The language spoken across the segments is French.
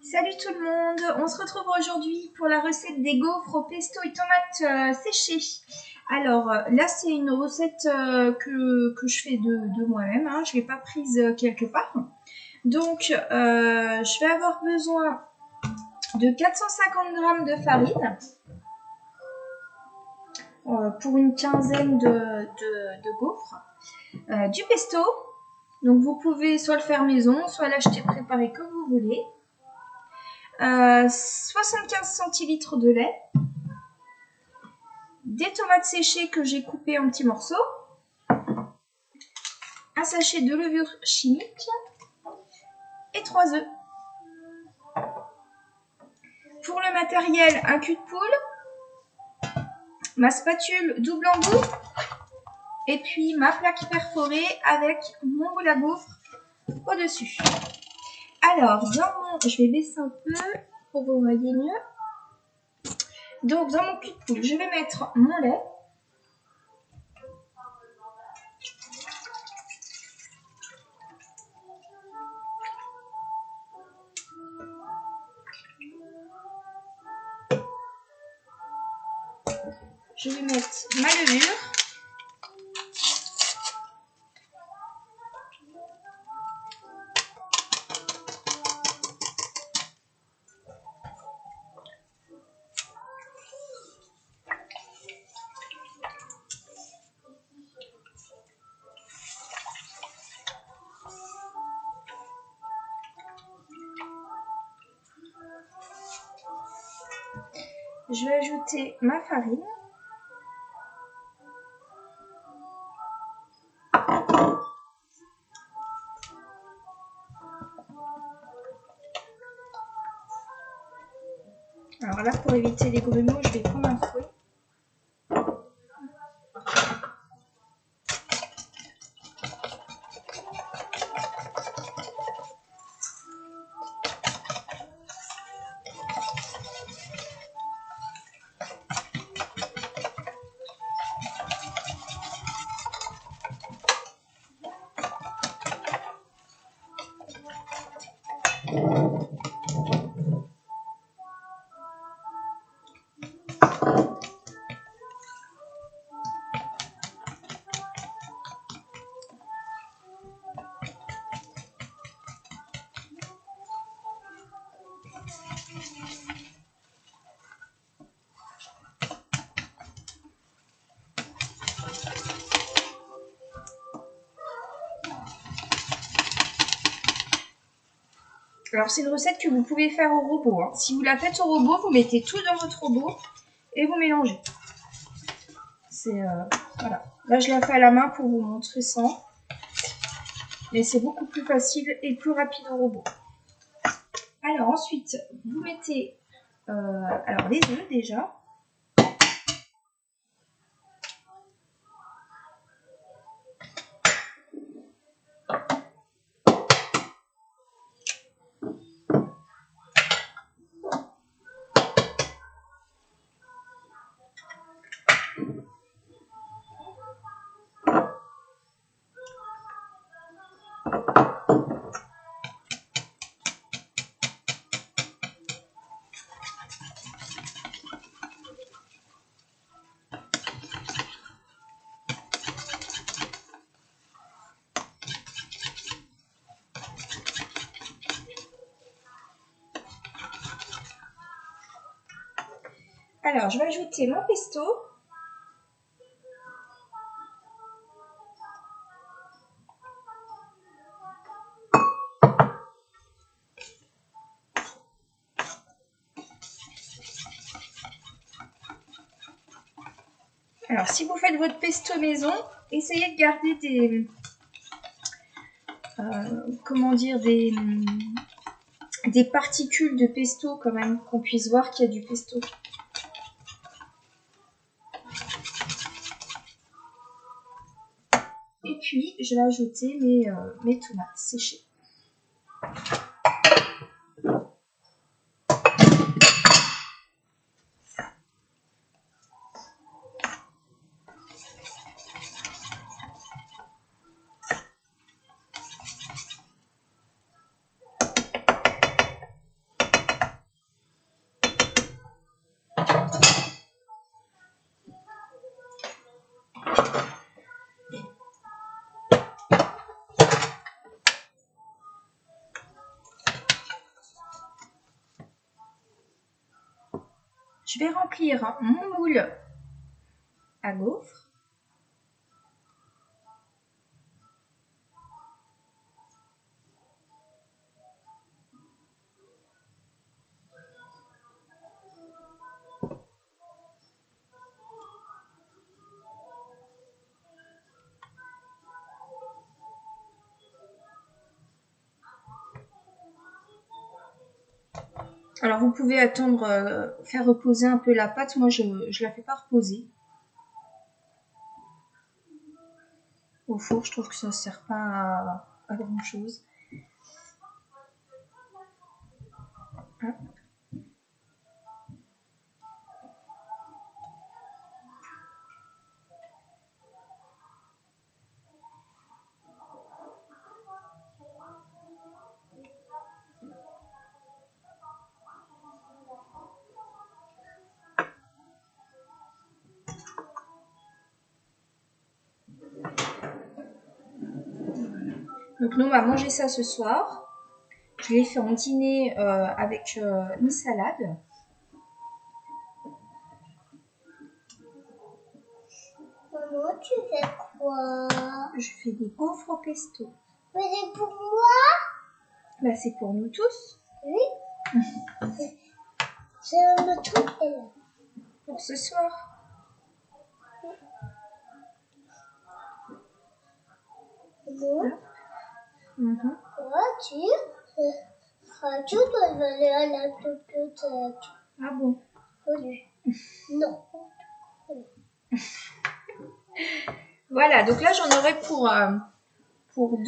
Salut tout le monde, on se retrouve aujourd'hui pour la recette des gaufres au pesto et tomates séchées. Alors là c'est une recette que je fais de moi-même, hein. Je ne l'ai pas prise quelque part. Donc je vais avoir besoin de 450 g de farine pour une quinzaine de gaufres. Du pesto, donc vous pouvez soit le faire maison, soit l'acheter préparé comme vous voulez. 75 centilitres de lait, des tomates séchées que j'ai coupées en petits morceaux, un sachet de levure chimique et 3 œufs. Pour le matériel, un cul de poule, ma spatule double embout et puis ma plaque perforée avec mon moule à gaufres au-dessus. Alors, je vais baisser un peu pour que vous voyez mieux. Donc, dans mon cul de poule, je vais mettre mon lait. Je vais mettre ma levure. Je vais ajouter ma farine. Alors là, pour éviter les grumeaux, je vais prendre un fouet. Alors c'est une recette que vous pouvez faire au robot, hein. Si vous la faites au robot, vous mettez tout dans votre robot et vous mélangez. Voilà. Là je la fais à la main pour vous montrer ça. Mais c'est beaucoup plus facile et plus rapide au robot. Alors ensuite, vous mettez les œufs déjà. Alors je vais ajouter mon pesto. Alors si vous faites votre pesto maison, essayez de garder des particules de pesto quand même, qu'on puisse voir qu'il y a du pesto. Et puis je vais ajouter mes tomates séchées. Je vais remplir mon moule à gaufres. Alors vous pouvez attendre, faire reposer un peu la pâte. Moi je la fais pas reposer au four. Je trouve que ça ne sert pas à grand chose. Hop. Donc nous on va manger ça ce soir. Je l'ai fait en dîner avec une salade. Maman, tu fais quoi? Je fais des gaufres au pesto. Mais c'est pour moi? Bah c'est pour nous tous. Oui. C'est un truc là. Pour ce soir. Maman, tu dois aller à la bibliothèque. Ah bon? Oui. Non. Voilà, donc là j'en aurai pour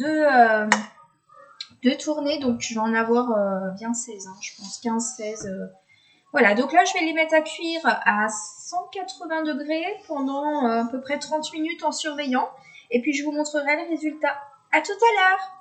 deux tournées, donc je vais en avoir bien 16, hein, je pense 15-16. Voilà, donc là je vais les mettre à cuire à 180 degrés pendant à peu près 30 minutes en surveillant, et puis je vous montrerai le résultat. À tout à l'heure!